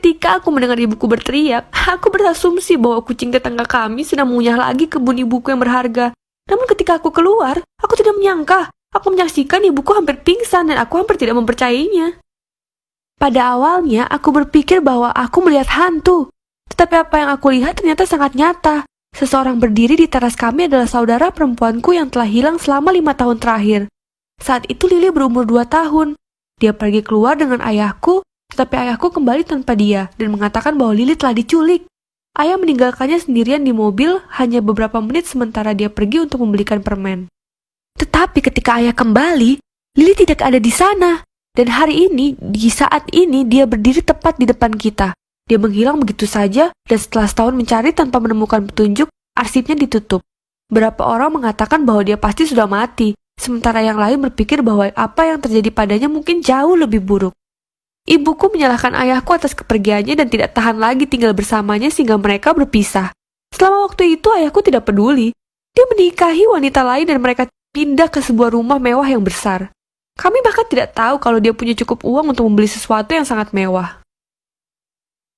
Ketika aku mendengar ibuku berteriak, aku berasumsi bahwa kucing tetangga kami sedang mengunyah lagi kebun ibuku yang berharga. Namun ketika aku keluar, aku tidak menyangka. Aku menyaksikan ibuku hampir pingsan dan aku hampir tidak mempercayainya. Pada awalnya, aku berpikir bahwa aku melihat hantu. Tetapi apa yang aku lihat ternyata sangat nyata. Seseorang berdiri di teras kami adalah saudara perempuanku yang telah hilang selama 5 tahun terakhir. Saat itu Lily berumur 2 tahun. Dia pergi keluar dengan ayahku, tetapi ayahku kembali tanpa dia dan mengatakan bahwa Lily telah diculik. Ayah meninggalkannya sendirian di mobil hanya beberapa menit sementara dia pergi untuk membelikan permen. Tetapi ketika ayah kembali, Lily tidak ada di sana. Dan hari ini, di saat ini, dia berdiri tepat di depan kita. Dia menghilang begitu saja, dan setelah setahun mencari tanpa menemukan petunjuk, arsipnya ditutup. Beberapa orang mengatakan bahwa dia pasti sudah mati, sementara yang lain berpikir bahwa apa yang terjadi padanya mungkin jauh lebih buruk. Ibuku menyalahkan ayahku atas kepergiannya dan tidak tahan lagi tinggal bersamanya sehingga mereka berpisah. Selama waktu itu ayahku tidak peduli. Dia menikahi wanita lain dan mereka pindah ke sebuah rumah mewah yang besar. Kami bahkan tidak tahu kalau dia punya cukup uang untuk membeli sesuatu yang sangat mewah.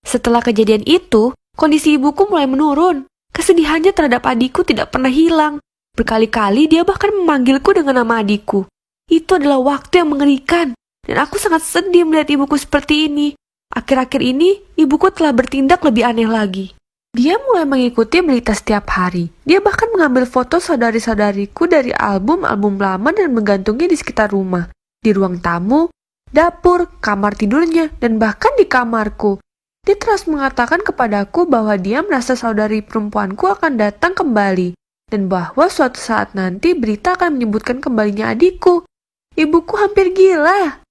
Setelah kejadian itu, kondisi ibuku mulai menurun. Kesedihannya terhadap adikku tidak pernah hilang. Berkali-kali dia bahkan memanggilku dengan nama adikku. Itu adalah waktu yang mengerikan, dan aku sangat sedih melihat ibuku seperti ini. Akhir-akhir ini, ibuku telah bertindak lebih aneh lagi. Dia mulai mengikuti berita setiap hari. Dia bahkan mengambil foto saudari-saudariku dari album-album lama dan menggantungnya di sekitar rumah, di ruang tamu, dapur, kamar tidurnya, dan bahkan di kamarku. Dia terus mengatakan kepadaku bahwa dia merasa saudari perempuanku akan datang kembali, dan bahwa suatu saat nanti berita akan menyebutkan kembalinya adikku. Ibuku hampir gila.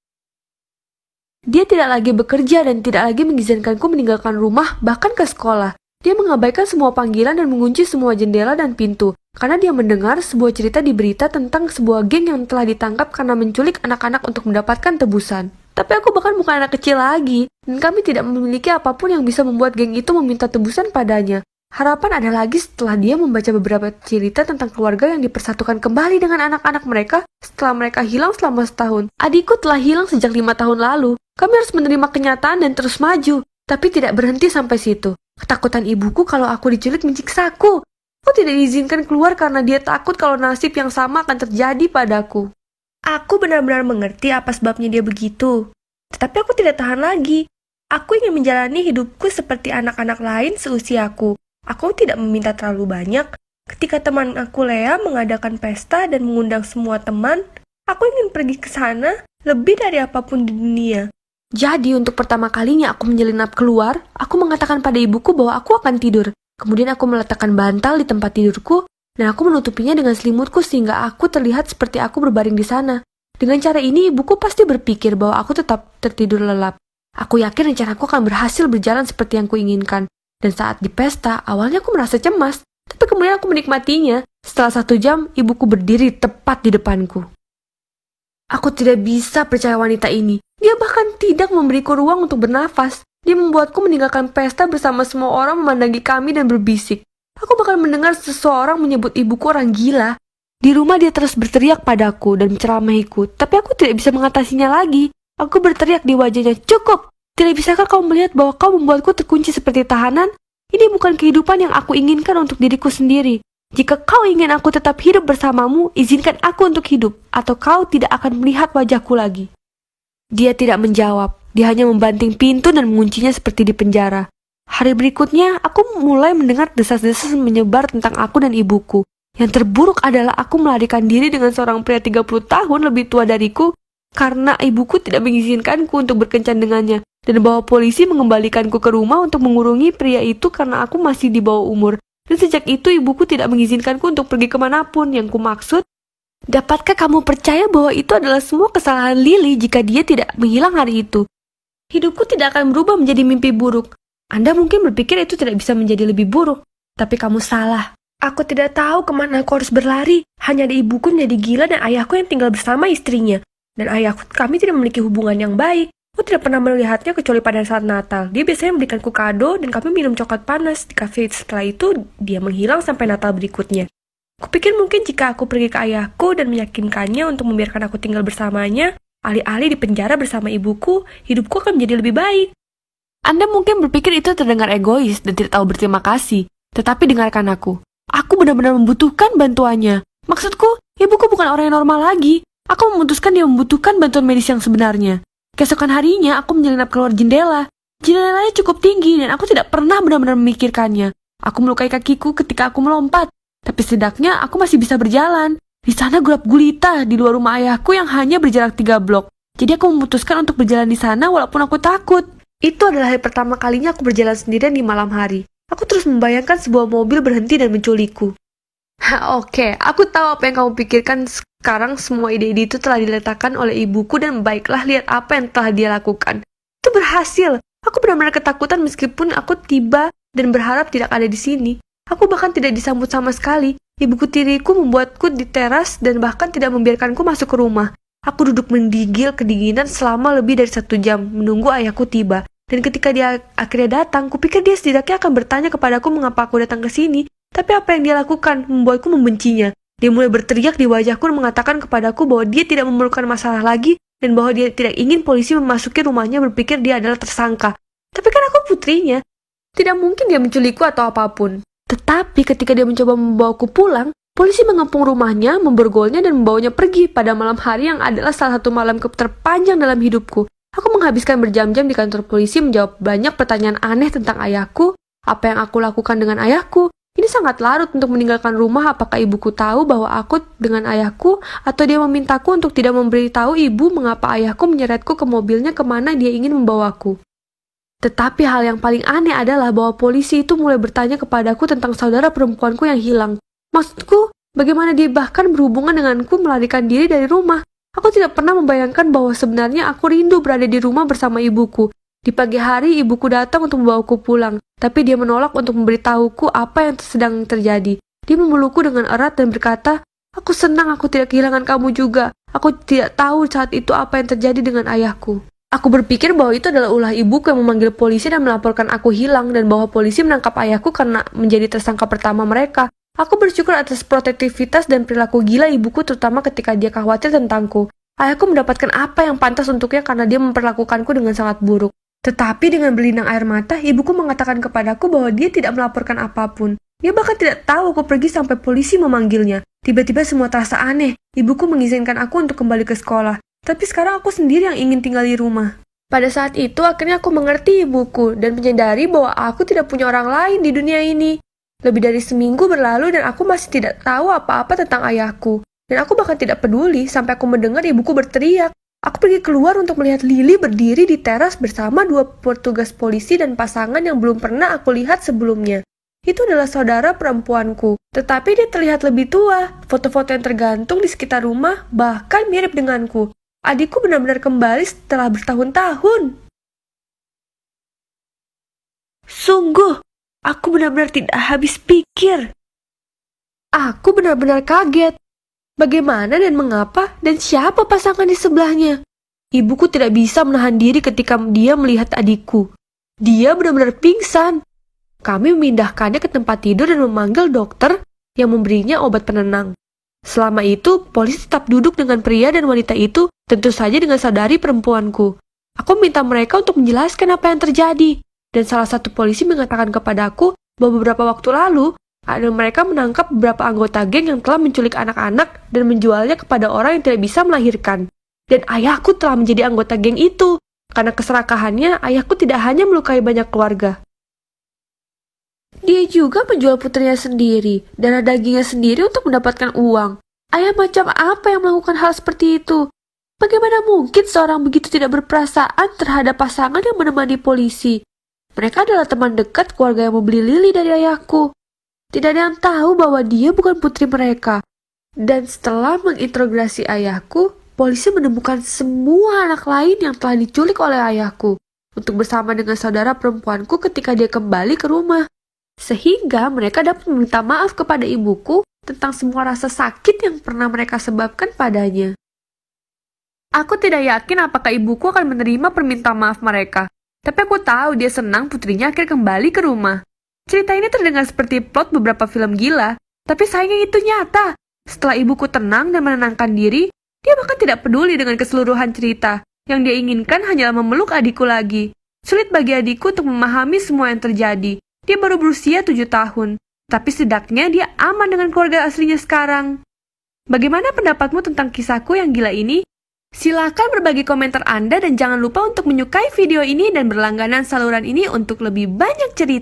Dia tidak lagi bekerja dan tidak lagi mengizinkanku meninggalkan rumah, bahkan ke sekolah. Dia mengabaikan semua panggilan dan mengunci semua jendela dan pintu, karena dia mendengar sebuah cerita di berita tentang sebuah geng yang telah ditangkap karena menculik anak-anak untuk mendapatkan tebusan. Tapi aku bahkan bukan anak kecil lagi, dan kami tidak memiliki apapun yang bisa membuat geng itu meminta tebusan padanya. Harapan ada lagi setelah dia membaca beberapa cerita tentang keluarga yang dipersatukan kembali dengan anak-anak mereka setelah mereka hilang selama setahun. Adikku telah hilang sejak 5 tahun lalu. Kami harus menerima kenyataan dan terus maju, tapi tidak berhenti sampai situ. Ketakutan ibuku kalau aku diculik menyiksaku. Aku tidak diizinkan keluar karena dia takut kalau nasib yang sama akan terjadi padaku. Aku benar-benar mengerti apa sebabnya dia begitu. Tetapi aku tidak tahan lagi. Aku ingin menjalani hidupku seperti anak-anak lain seusiaku. Aku tidak meminta terlalu banyak. Ketika teman aku Lea mengadakan pesta dan mengundang semua teman, aku ingin pergi ke sana lebih dari apapun di dunia. Jadi untuk pertama kalinya aku menyelinap keluar, aku mengatakan pada ibuku bahwa aku akan tidur. Kemudian aku meletakkan bantal di tempat tidurku, dan aku menutupinya dengan selimutku sehingga aku terlihat seperti aku berbaring di sana. Dengan cara ini, ibuku pasti berpikir bahwa aku tetap tertidur lelap. Aku yakin rencanaku akan berhasil berjalan seperti yang kuinginkan. Dan saat di pesta, awalnya aku merasa cemas, tapi kemudian aku menikmatinya. Setelah 1 jam, ibuku berdiri tepat di depanku. Aku tidak bisa percaya wanita ini. Dia bahkan tidak memberiku ruang untuk bernafas. Dia membuatku meninggalkan pesta bersama semua orang memandangi kami dan berbisik. Aku bahkan mendengar seseorang menyebut ibuku orang gila. Di rumah dia terus berteriak padaku dan menceramahiku, tapi aku tidak bisa mengatasinya lagi. Aku berteriak di wajahnya, "Cukup! Tidak bisakah kau melihat bahwa kau membuatku terkunci seperti tahanan? Ini bukan kehidupan yang aku inginkan untuk diriku sendiri. Jika kau ingin aku tetap hidup bersamamu, izinkan aku untuk hidup, atau kau tidak akan melihat wajahku lagi." Dia tidak menjawab. Dia hanya membanting pintu dan menguncinya seperti di penjara. Hari berikutnya, aku mulai mendengar desas-desus menyebar tentang aku dan ibuku. Yang terburuk adalah aku melarikan diri dengan seorang pria 30 tahun lebih tua dariku karena ibuku tidak mengizinkanku untuk berkencan dengannya, dan bahwa polisi mengembalikanku ke rumah untuk mengurungi pria itu karena aku masih di bawah umur. Dan sejak itu ibuku tidak mengizinkanku untuk pergi kemanapun. Yang kumaksud, dapatkah kamu percaya bahwa itu adalah semua kesalahan Lily jika dia tidak menghilang hari itu? Hidupku tidak akan berubah menjadi mimpi buruk. Anda mungkin berpikir itu tidak bisa menjadi lebih buruk, tapi kamu salah. Aku tidak tahu kemana aku harus berlari. Hanya ada ibuku menjadi gila dan ayahku yang tinggal bersama istrinya. Dan ayahku, kami tidak memiliki hubungan yang baik. Aku tidak pernah melihatnya kecuali pada saat Natal. Dia biasanya memberikanku kado dan kami minum coklat panas di kafe. Setelah itu, dia menghilang sampai Natal berikutnya. Kupikir mungkin jika aku pergi ke ayahku dan meyakinkannya untuk membiarkan aku tinggal bersamanya, alih-alih di penjara bersama ibuku, hidupku akan menjadi lebih baik. Anda mungkin berpikir itu terdengar egois dan tidak tahu berterima kasih. Tetapi dengarkan aku. Aku benar-benar membutuhkan bantuannya. Maksudku, ibuku bukan orang yang normal lagi. Aku memutuskan dia membutuhkan bantuan medis yang sebenarnya. Keesokan harinya, aku menyelinap keluar jendela. Jendelanya cukup tinggi dan aku tidak pernah benar-benar memikirkannya. Aku melukai kakiku ketika aku melompat. Tapi setidaknya aku masih bisa berjalan. Di sana gelap gulita di luar rumah ayahku yang hanya berjarak 3 blok. Jadi aku memutuskan untuk berjalan di sana walaupun aku takut. Itu adalah hari pertama kalinya aku berjalan sendirian di malam hari. Aku terus membayangkan sebuah mobil berhenti dan menculikku. Oke, aku tahu apa yang kamu pikirkan sekarang. Semua ide-ide itu telah diletakkan oleh ibuku dan baiklah lihat apa yang telah dia lakukan. Itu berhasil. Aku benar-benar ketakutan meskipun aku tiba dan berharap tidak ada di sini. Aku bahkan tidak disambut sama sekali. Ibuku tiriku membuatku di teras dan bahkan tidak membiarkanku masuk ke rumah. Aku duduk menggigil kedinginan selama lebih dari 1 jam menunggu ayahku tiba. Dan ketika dia akhirnya datang, kupikir dia setidaknya akan bertanya kepadaku mengapa aku datang ke sini. Tapi apa yang dia lakukan membuatku membencinya. Dia mulai berteriak di wajahku dan mengatakan kepadaku bahwa dia tidak memerlukan masalah lagi dan bahwa dia tidak ingin polisi memasuki rumahnya berpikir dia adalah tersangka. Tapi kan aku putrinya. Tidak mungkin dia menculikku atau apapun. Tetapi ketika dia mencoba membawaku pulang, polisi mengepung rumahnya, memborgolnya dan membawanya pergi pada malam hari yang adalah salah satu malam terpanjang dalam hidupku. Aku menghabiskan berjam-jam di kantor polisi menjawab banyak pertanyaan aneh tentang ayahku, apa yang aku lakukan dengan ayahku. Ini sangat larut untuk meninggalkan rumah. Apakah ibuku tahu bahwa aku dengan ayahku, atau dia memintaku untuk tidak memberitahu ibu mengapa ayahku menyeretku ke mobilnya kemana dia ingin membawaku. Tetapi hal yang paling aneh adalah bahwa polisi itu mulai bertanya kepadaku tentang saudara perempuanku yang hilang. Maksudku, bagaimana dia bahkan berhubungan denganku melarikan diri dari rumah. Aku tidak pernah membayangkan bahwa sebenarnya aku rindu berada di rumah bersama ibuku. Di pagi hari, ibuku datang untuk membawaku pulang, tapi dia menolak untuk memberitahuku apa yang sedang terjadi. Dia memelukku dengan erat dan berkata, "Aku senang aku tidak kehilangan kamu juga. Aku tidak tahu saat itu apa yang terjadi dengan ayahku." Aku berpikir bahwa itu adalah ulah ibuku yang memanggil polisi dan melaporkan aku hilang dan bahwa polisi menangkap ayahku karena menjadi tersangka pertama mereka. Aku bersyukur atas protektivitas dan perilaku gila ibuku terutama ketika dia khawatir tentangku. Ayahku mendapatkan apa yang pantas untuknya karena dia memperlakukanku dengan sangat buruk. Tetapi dengan berlinang air mata, ibuku mengatakan kepadaku bahwa dia tidak melaporkan apapun. Dia bahkan tidak tahu aku pergi sampai polisi memanggilnya. Tiba-tiba semua terasa aneh. Ibuku mengizinkan aku untuk kembali ke sekolah. Tapi sekarang aku sendiri yang ingin tinggal di rumah. Pada saat itu akhirnya aku mengerti ibuku dan menyadari bahwa aku tidak punya orang lain di dunia ini. Lebih dari seminggu berlalu dan aku masih tidak tahu apa-apa tentang ayahku. Dan aku bahkan tidak peduli sampai aku mendengar ibuku berteriak. Aku pergi keluar untuk melihat Lily berdiri di teras bersama 2 petugas polisi dan pasangan yang belum pernah aku lihat sebelumnya. Itu adalah saudara perempuanku, tetapi dia terlihat lebih tua. Foto-foto yang tergantung di sekitar rumah bahkan mirip denganku. Adikku benar-benar kembali setelah bertahun-tahun. Sungguh, aku benar-benar tidak habis pikir. Aku benar-benar kaget. Bagaimana dan mengapa dan siapa pasangan di sebelahnya? Ibuku tidak bisa menahan diri ketika dia melihat adikku. Dia benar-benar pingsan. Kami memindahkannya ke tempat tidur dan memanggil dokter yang memberinya obat penenang. Selama itu, polisi tetap duduk dengan pria dan wanita itu, tentu saja dengan saudari perempuanku. Aku minta mereka untuk menjelaskan apa yang terjadi. Dan salah satu polisi mengatakan kepadaku bahwa beberapa waktu lalu, mereka menangkap beberapa anggota geng yang telah menculik anak-anak dan menjualnya kepada orang yang tidak bisa melahirkan. Dan ayahku telah menjadi anggota geng itu. Karena keserakahannya, ayahku tidak hanya melukai banyak keluarga. Dia juga menjual putrinya sendiri, darah dagingnya sendiri untuk mendapatkan uang. Ayah macam apa yang melakukan hal seperti itu? Bagaimana mungkin seorang begitu tidak berperasaan terhadap pasangan yang menemani polisi? Mereka adalah teman dekat keluarga yang membeli Lily dari ayahku. Tidak ada yang tahu bahwa dia bukan putri mereka. Dan setelah menginterogasi ayahku, polisi menemukan semua anak lain yang telah diculik oleh ayahku untuk bersama dengan saudara perempuanku ketika dia kembali ke rumah. Sehingga mereka dapat meminta maaf kepada ibuku tentang semua rasa sakit yang pernah mereka sebabkan padanya. Aku tidak yakin apakah ibuku akan menerima permintaan maaf mereka. Tapi aku tahu dia senang putrinya akhirnya kembali ke rumah. Cerita ini terdengar seperti plot beberapa film gila, tapi sayangnya itu nyata. Setelah ibuku tenang dan menenangkan diri, dia bahkan tidak peduli dengan keseluruhan cerita. Yang dia inginkan hanyalah memeluk adikku lagi. Sulit bagi adikku untuk memahami semua yang terjadi. Dia baru berusia 7 tahun. Tapi setidaknya dia aman dengan keluarga aslinya sekarang. Bagaimana pendapatmu tentang kisahku yang gila ini? Silakan berbagi komentar Anda dan jangan lupa untuk menyukai video ini dan berlangganan saluran ini untuk lebih banyak cerita.